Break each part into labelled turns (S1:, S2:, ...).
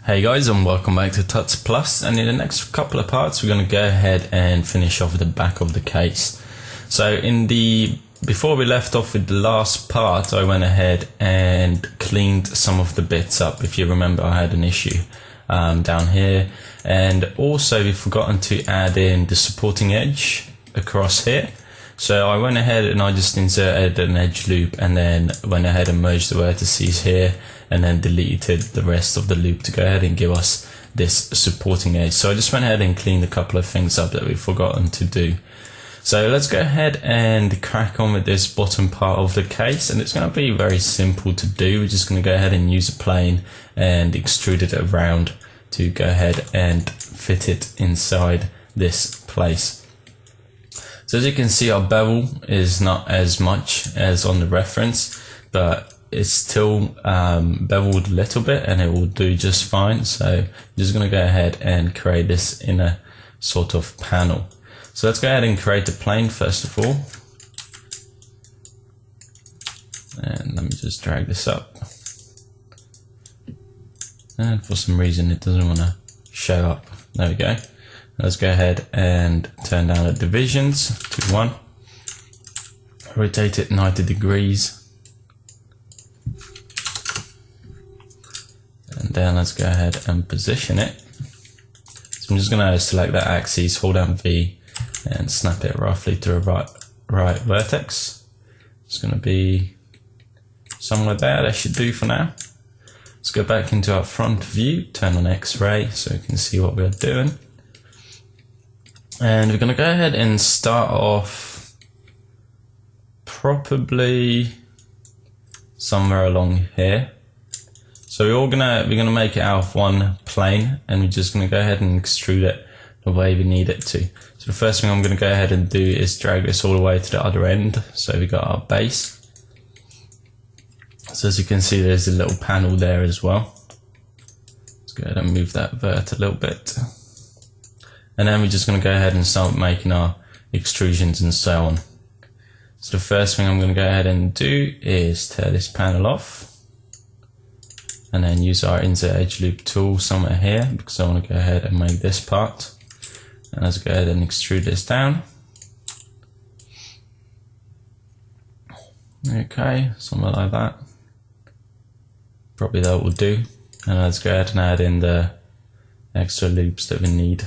S1: Hey guys, and welcome back to Tuts Plus, and in the next couple of parts we're going to go ahead and finish off the back of the case. So before we left off with the last part, I went ahead and cleaned some of the bits up. If you remember, I had an issue down here, and also we've forgotten to add in the supporting edge across here. So I went ahead and I just inserted an edge loop and then went ahead and merged the vertices here and then deleted the rest of the loop to go ahead and give us this supporting edge. So I just went ahead and cleaned a couple of things up that we've forgotten to do. So let's go ahead and crack on with this bottom part of the case, and it's going to be very simple to do. We're just going to go ahead and use a plane and extrude it around to go ahead and fit it inside this place. So as you can see, our bevel is not as much as on the reference, but it's still beveled a little bit and it will do just fine. So I'm just going to go ahead and create this inner sort of panel. So let's go ahead and create the plane first of all. And let me just drag this up. And for some reason it doesn't want to show up. There we go. Let's go ahead and turn down the divisions to 1. Rotate it 90 degrees. And then let's go ahead and position it. So I'm just going to select that axis, hold down V and snap it roughly to the right vertex. It's going to be somewhere there. That should do for now. Let's go back into our front view, turn on X-ray so you can see what we're doing. And we're going to go ahead and start off probably somewhere along here. So we're gonna make it out of one plane, and we're just gonna go ahead and extrude it the way we need it to. So the first thing I'm gonna go ahead and do is drag this all the way to the other end. So we got our base. So as you can see, there's a little panel there as well. Let's go ahead and move that vert a little bit. And then we're just going to go ahead and start making our extrusions and so on. So the first thing I'm going to go ahead and do is tear this panel off. And then use our insert edge loop tool somewhere here, because I want to go ahead and make this part. And let's go ahead and extrude this down. Okay, somewhere like that. Probably that will do. And let's go ahead and add in the extra loops that we need.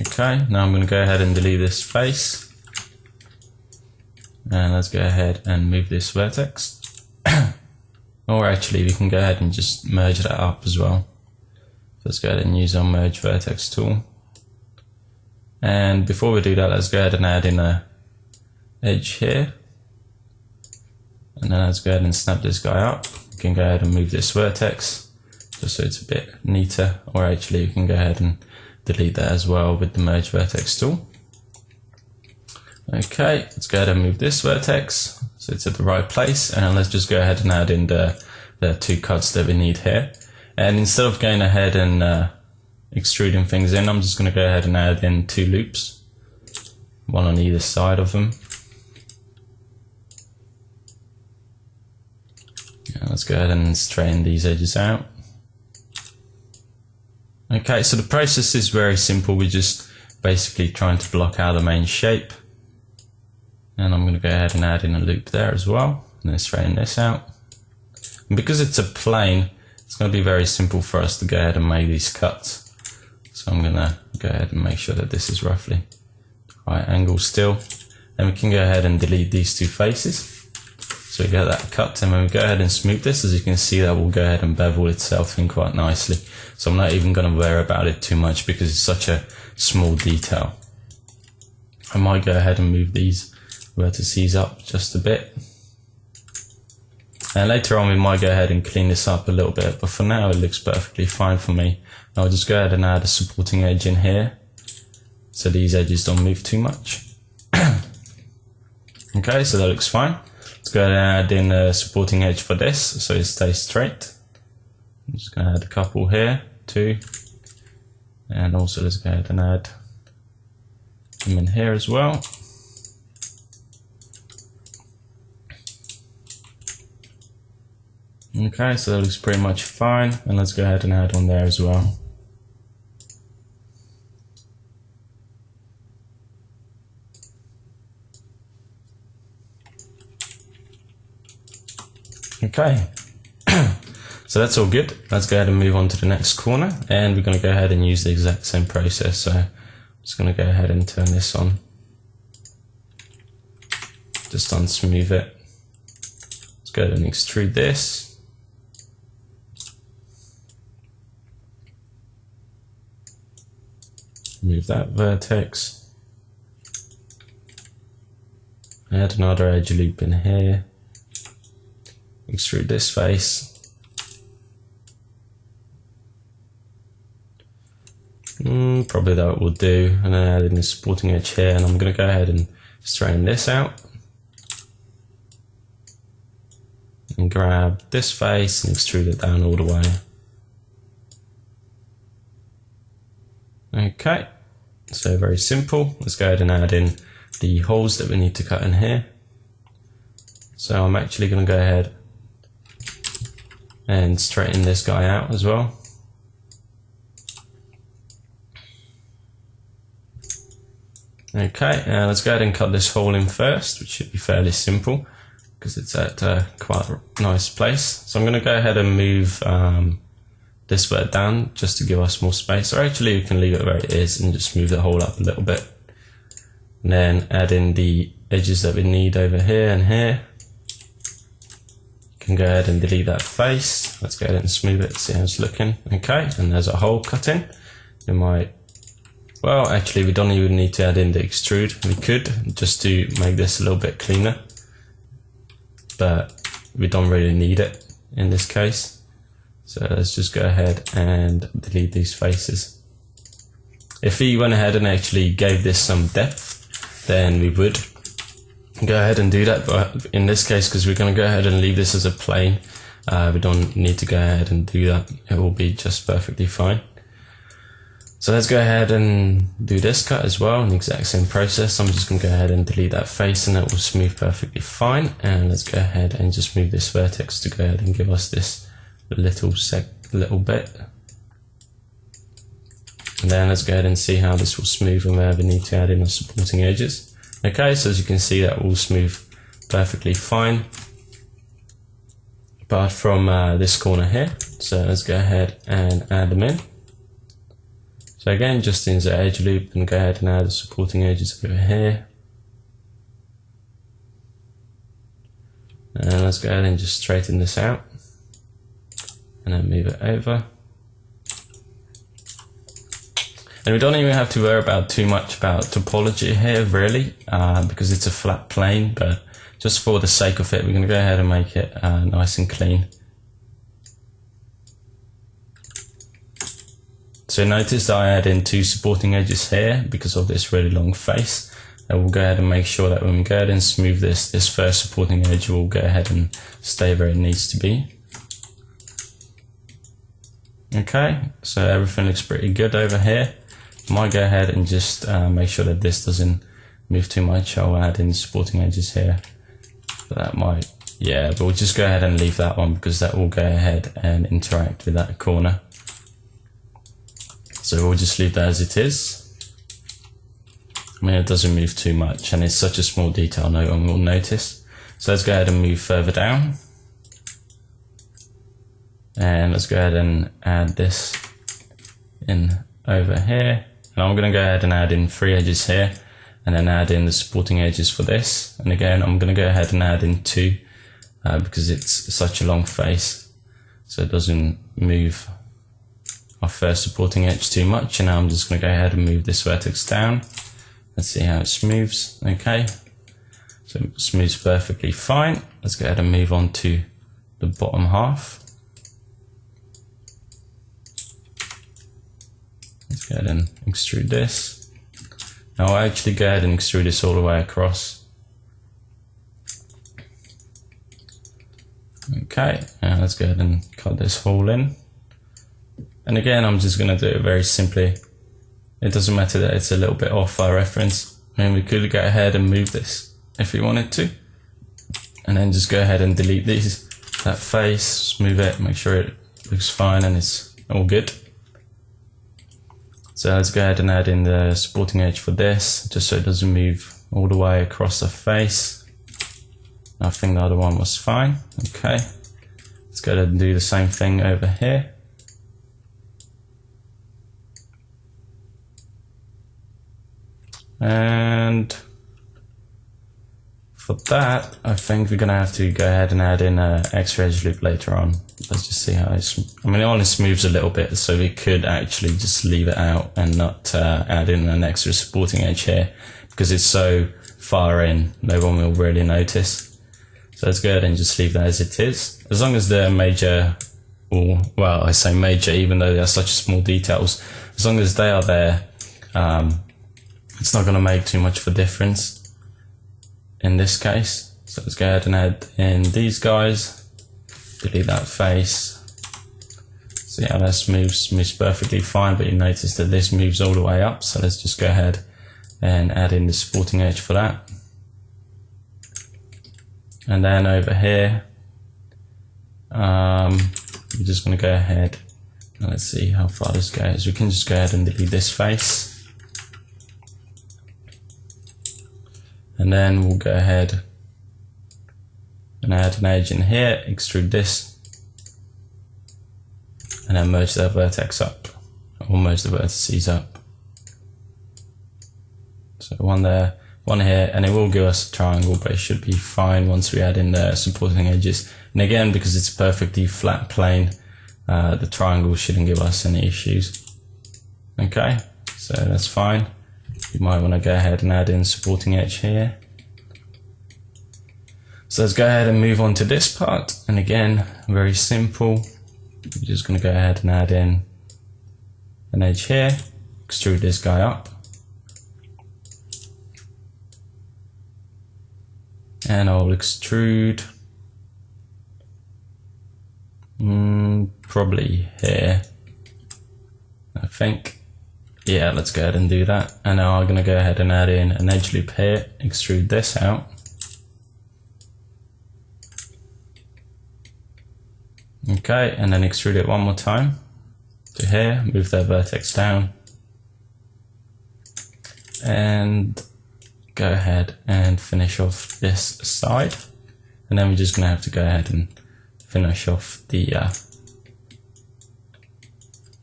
S1: Okay, now I'm going to go ahead and delete this face, and let's go ahead and move this vertex. Or actually we can go ahead and just merge that up as well. Let's go ahead and use our merge vertex tool, and before we do that, let's go ahead and add in a edge here, and then let's go ahead and snap this guy up. We can go ahead and move this vertex just so it's a bit neater, or actually you can go ahead and delete that as well with the merge vertex tool. Okay, let's go ahead and move this vertex so it's at the right place, and then let's just go ahead and add in the 2 cuts that we need here. And instead of going ahead and extruding things in, I'm just going to go ahead and add in 2 loops, one on either side of them. And let's go ahead and straighten these edges out. Okay, so the process is very simple. We're just basically trying to block out the main shape. And I'm going to go ahead and add in a loop there as well, and then straighten this out. And because it's a plane, it's going to be very simple for us to go ahead and make these cuts. So I'm going to go ahead and make sure that this is roughly the right angle still. And we can go ahead and delete these 2 faces. So we get that cut, and when we go ahead and smooth this, as you can see, that will go ahead and bevel itself in quite nicely. So I'm not even going to worry about it too much because it's such a small detail. I might go ahead and move these vertices up just a bit. And later on we might go ahead and clean this up a little bit, but for now it looks perfectly fine for me. I'll just go ahead and add a supporting edge in here so these edges don't move too much. Okay, so that looks fine. Let's go ahead and add in a supporting edge for this so it stays straight. I'm just going to add a couple here, 2, and also let's go ahead and add them in here as well. Okay, so that looks pretty much fine, and let's go ahead and add on there as well. Okay, so that's all good. Let's go ahead and move on to the next corner, and we're going to go ahead and use the exact same process. So I'm just going to go ahead and turn this on, just unsmooth it. Let's go ahead and extrude this. Move that vertex. Add another edge loop in here. Extrude this face. Probably that will do. And then add in the supporting edge here, and I'm going to go ahead and straighten this out. And grab this face and extrude it down all the way. Okay, so very simple. Let's go ahead and add in the holes that we need to cut in here. So I'm actually going to go ahead and straighten this guy out as well. Okay, let's go ahead and cut this hole in first, which should be fairly simple because it's at quite a nice place. So I'm going to go ahead and move this bit down just to give us more space, or actually you can leave it where it is and just move the hole up a little bit. And then add in the edges that we need over here and here. You can go ahead and delete that face. Let's go ahead and smooth it, see how it's looking. Okay, and there's a hole cut in. We might, well actually we don't even need to add in the extrude. We could, just to make this a little bit cleaner, but we don't really need it in this case. So let's just go ahead and delete these faces. If we went ahead and actually gave this some depth, then we would go ahead and do that. But in this case, because we're going to go ahead and leave this as a plane, we don't need to go ahead and do that. It will be just perfectly fine. So let's go ahead and do this cut as well in the exact same process. I'm just going to go ahead and delete that face, and it will smooth perfectly fine. And let's go ahead and just move this vertex to go ahead and give us this little bit. And then let's go ahead and see how this will smooth and where we need to add in the supporting edges. Okay, so as you can see, that will smooth perfectly fine apart from this corner here. So let's go ahead and add them in. So again, just in the edge loop, and go ahead and add the supporting edges over here. And let's go ahead and just straighten this out. And then move it over. And we don't even have to worry about too much about topology here really, because it's a flat plane, but just for the sake of it, we're going to go ahead and make it nice and clean. So notice that I add in two supporting edges here because of this really long face. And we'll go ahead and make sure that when we go ahead and smooth this first supporting edge will go ahead and stay where it needs to be. Okay, so everything looks pretty good over here. Might go ahead and just make sure that this doesn't move too much. I'll add in supporting edges here. But that might, yeah, but we'll just go ahead and leave that one because that will go ahead and interact with that corner. So we'll just leave that as it is. I mean, it doesn't move too much, and it's such a small detail no one will notice. So let's go ahead and move further down. And let's go ahead and add this in over here. And I'm going to go ahead and add in 3 edges here, and then add in the supporting edges for this. And again, I'm going to go ahead and add in 2 because it's such a long face, so it doesn't move our first supporting edge too much. And now I'm just going to go ahead and move this vertex down. Let's see how it smooths. Okay, so it smooths perfectly fine. Let's go ahead and move on to the bottom half. Let's go ahead and extrude this. Now I'll actually go ahead and extrude this all the way across. Okay, now let's go ahead and cut this hole in. And again, I'm just going to do it very simply. It doesn't matter that it's a little bit off our reference. I mean, we could go ahead and move this if we wanted to. And then just go ahead and delete these that face, smooth it, make sure it looks fine and it's all good. So let's go ahead and add in the supporting edge for this, just so it doesn't move all the way across the face. I think the other one was fine. Okay, let's go ahead and do the same thing over here. And for that, I think we're gonna have to go ahead and add in an extra edge loop later on. Let's just see how it's, I mean, it only smooths a little bit, so we could actually just leave it out and not add in an extra supporting edge here, because it's so far in, no one will really notice. So let's go ahead and just leave that as it is. As long as the major, or, well, I say major, even though they are such small details, as long as they are there, it's not gonna make too much of a difference in this case. So let's go ahead and add in these guys. Delete that face. See how that moves perfectly fine, but you notice that this moves all the way up. So let's just go ahead and add in the supporting edge for that. And then over here, we're just going to go ahead and let's see how far this goes. We can just go ahead and delete this face. And then we'll go ahead and add an edge in here, extrude this, and then merge the vertex up, or merge the vertices up. So one there, one here, and it will give us a triangle, but it should be fine once we add in the supporting edges. And again, because it's a perfectly flat plane, the triangle shouldn't give us any issues. Okay, so that's fine. You might want to go ahead and add in supporting edge here. So let's go ahead and move on to this part, and again, very simple. We're just going to go ahead and add in an edge here, extrude this guy up, and I'll extrude probably here, I think. Yeah, let's go ahead and do that. And now I'm going to go ahead and add in an edge loop here, extrude this out. Okay, and then extrude it one more time to here, move that vertex down, and go ahead and finish off this side. And then we're just going to have to go ahead and finish off the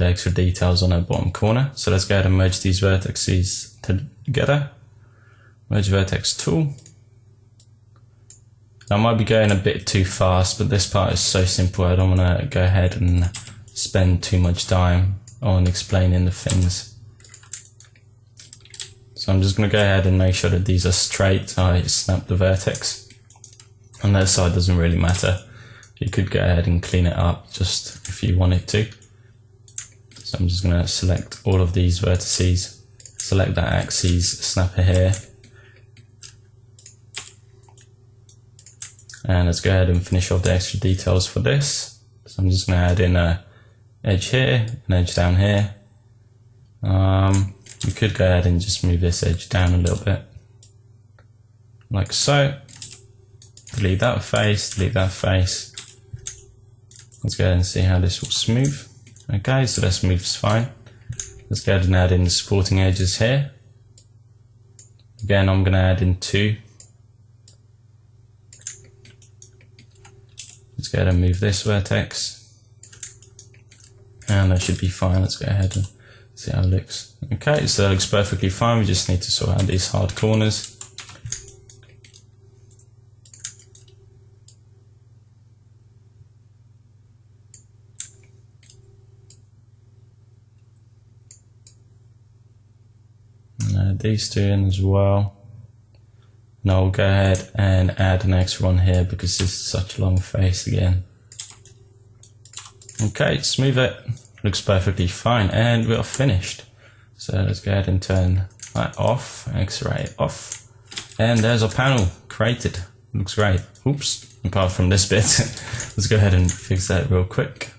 S1: extra details on our bottom corner. So let's go ahead and merge these vertices together. Merge vertex tool. I might be going a bit too fast, but this part is so simple, I don't want to go ahead and spend too much time on explaining the things. So I'm just going to go ahead and make sure that these are straight. I snap the vertex. On that side doesn't really matter. You could go ahead and clean it up just if you wanted to. So I'm just going to select all of these vertices, select that axis, snap it here. And let's go ahead and finish off the extra details for this. So I'm just going to add in an edge here, an edge down here. We could go ahead and just move this edge down a little bit, like so. Delete that face, delete that face. Let's go ahead and see how this will smooth. Okay, so that smooths fine. Let's go ahead and add in the supporting edges here. Again, I'm going to add in 2. Let's go ahead and move this vertex, and that should be fine. Let's go ahead and see how it looks. Okay, so that looks perfectly fine. We just need to sort out these hard corners. And add these 2 in as well. Now we'll go ahead and add an extra one here because this is such a long face again. Okay, smooth it. Looks perfectly fine, and we are finished. So let's go ahead and turn that off, X-ray off. And there's our panel created. Looks great. Oops, apart from this bit. Let's go ahead and fix that real quick.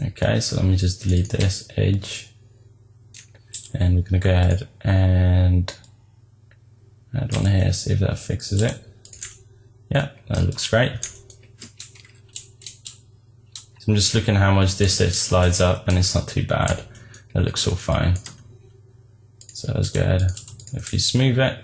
S1: Okay, so let me just delete this edge, and we're going to go ahead and add one here, see if that fixes it. Yeah, that looks great. So I'm just looking how much this edge slides up, and it's not too bad. It looks all fine. So let's go ahead, if you smooth it,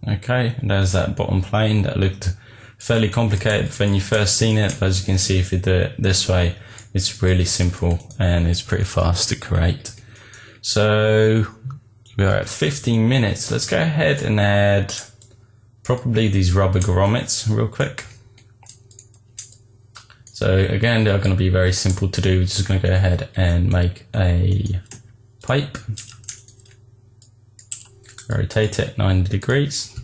S1: okay, and there's that bottom plane that looked fairly complicated when you first seen it, but as you can see, if you do it this way, it's really simple and it's pretty fast to create. So we are at 15 minutes. Let's go ahead and add probably these rubber grommets real quick. So again, they're going to be very simple to do. We're just going to go ahead and make a pipe. Rotate it 90 degrees.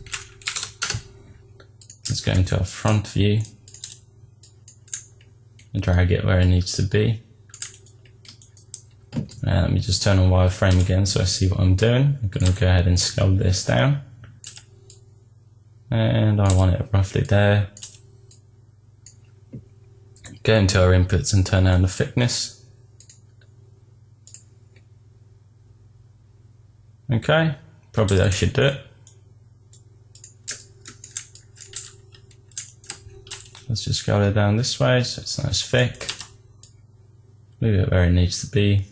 S1: Let's go into our front view and drag it where it needs to be. Let me just turn on wireframe again so I see what I'm doing. I'm going to go ahead and scale this down. And I want it roughly there. Go into our inputs and turn down the thickness. Okay, probably that should do it. Let's just scale it down this way so it's nice thick. Move it where it needs to be.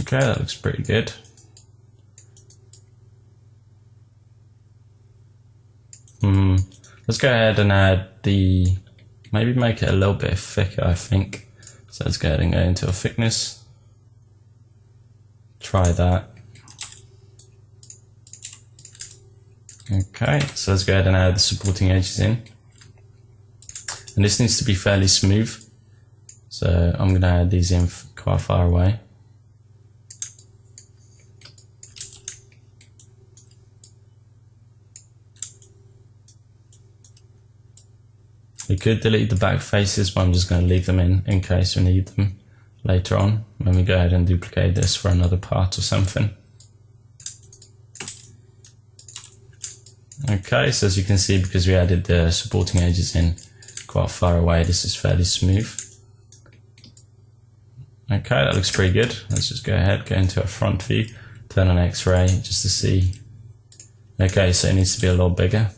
S1: Okay, that looks pretty good. Let's go ahead and add maybe make it a little bit thicker, I think. So let's go ahead and go into a thickness. Try that. Okay, so let's go ahead and add the supporting edges in. And this needs to be fairly smooth. So I'm going to add these in quite far away. We could delete the back faces, but I'm just going to leave them in case we need them later on when we go ahead and duplicate this for another part or something. Okay, so as you can see, because we added the supporting edges in quite far away, this is fairly smooth. Okay, that looks pretty good. Let's just go ahead, go into our front view, turn on X-ray just to see. Okay, so it needs to be a little bigger.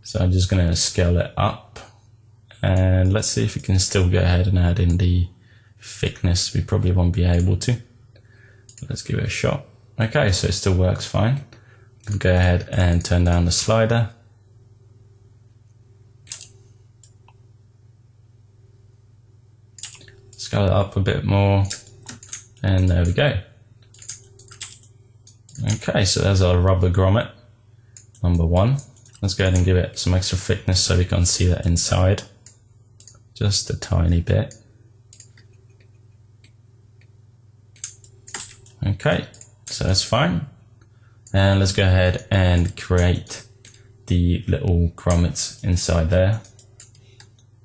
S1: So I'm just going to scale it up, and let's see if we can still go ahead and add in the thickness. We probably won't be able to. Let's give it a shot. Okay, so it still works fine. Go ahead and turn down the slider. Scale it up a bit more, and there we go. Okay, so there's our rubber grommet, number 1. Let's go ahead and give it some extra thickness so we can see that inside. Just a tiny bit. Okay, so that's fine. And let's go ahead and create the little grommets inside there.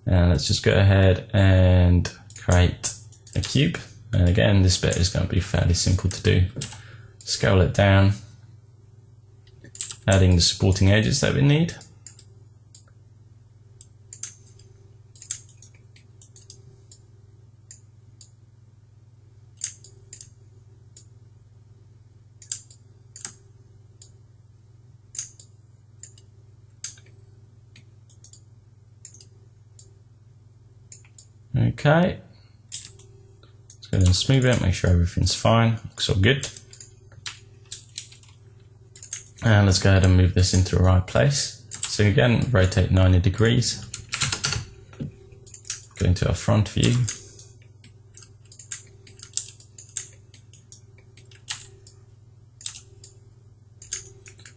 S1: And let's just go ahead and create a cube. And again, this bit is going to be fairly simple to do. Scale it down. Adding the supporting edges that we need. Okay. Let's go ahead and smooth it, make sure everything's fine. Looks all good. And let's go ahead and move this into the right place. So again, rotate 90 degrees. Go into our front view.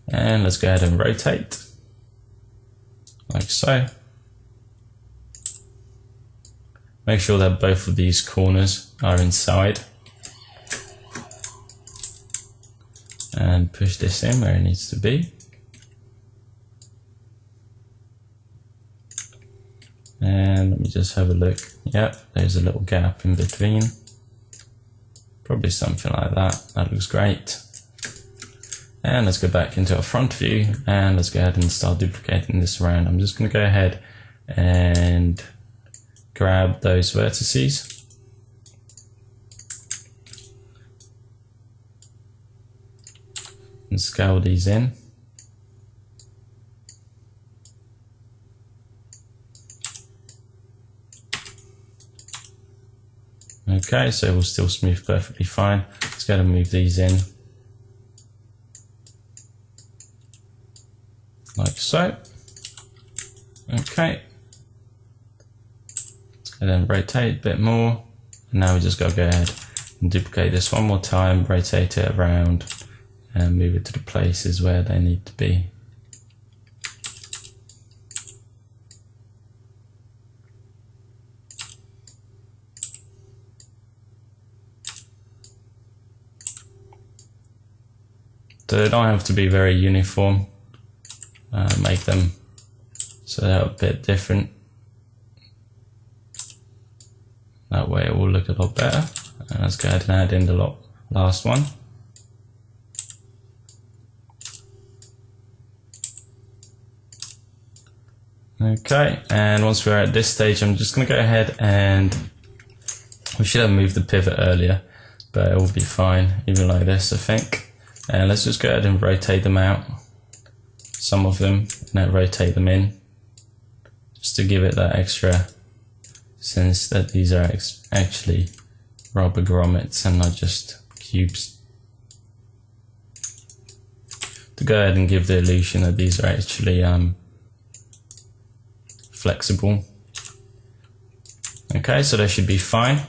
S1: And let's go ahead and rotate, like so. Make sure that both of these corners are inside. And push this in where it needs to be. And let me just have a look. Yep, there's a little gap in between. Probably something like that. That looks great. And let's go back into our front view and let's go ahead and start duplicating this around. I'm just going to go ahead and grab those vertices. And scale these in. Okay, so we'll still smooth perfectly fine. Let's go ahead and move these in. Like so. Okay. And then rotate a bit more. And now we just gotta go ahead and duplicate this one more time, rotate it around, and move it to the places where they need to be. So they don't have to be very uniform. Make them so they're a bit different. That way it will look a lot better. And let's go ahead and add in the last one. Okay, and once we're at this stage, I'm just going to go ahead and we should have moved the pivot earlier, but it will be fine even like this, I think. And let's just go ahead and rotate them out, some of them, and then rotate them in, just to give it that extra sense that these are actually rubber grommets and not just cubes. To go ahead and give the illusion that these are actually flexible. Okay, so they should be fine.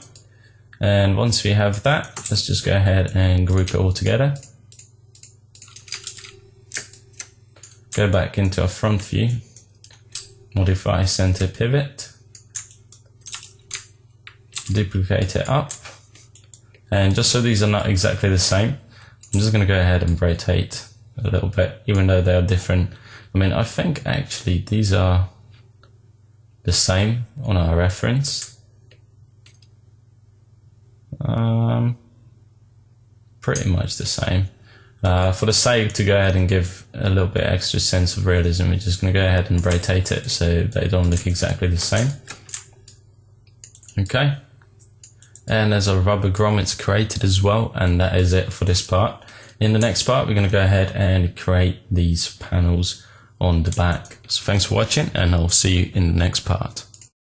S1: And once we have that, let's just go ahead and group it all together. Go back into our front view, modify center pivot, duplicate it up, and just so these are not exactly the same, I'm just going to go ahead and rotate a little bit, even though they are different. I mean, I think actually these are the same on our reference. Pretty much the same. For the sake to go ahead and give a little bit extra sense of realism, we're just going to go ahead and rotate it so they don't look exactly the same. Okay, and there's our rubber grommets created as well, and that is it for this part. In the next part, we're going to go ahead and create these panels on the back. So thanks for watching, and I'll see you in the next part.